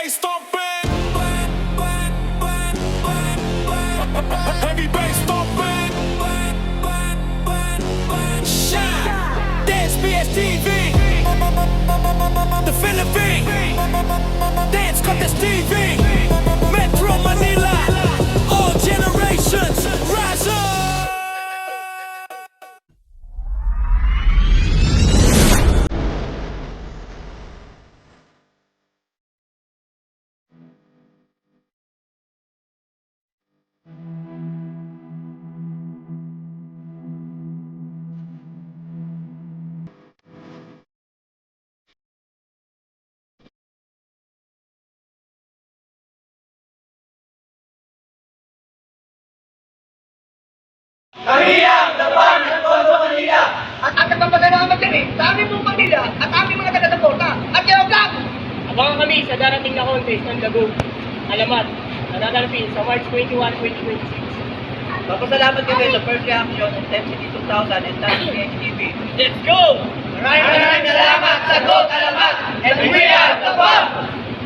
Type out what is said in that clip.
bass thumping. Heavy bass thumping. Shine. Dance BSTV. The Philippines. Dance Contest TV. Metro Manila. All generations rise up. Kahiyang laban ng Tondo Manila at ang nagpapasalamat kami sa aming buong Manila at aming mga taga-suporta at Yellow Flag! Abangan kami sa darating na contest ng Lagos. Alamat, natatanapin sa March 21, 2026. Papasalamat kami sa first reaction ng Temp City 2000 and Taxi TV. Let's go! Maraming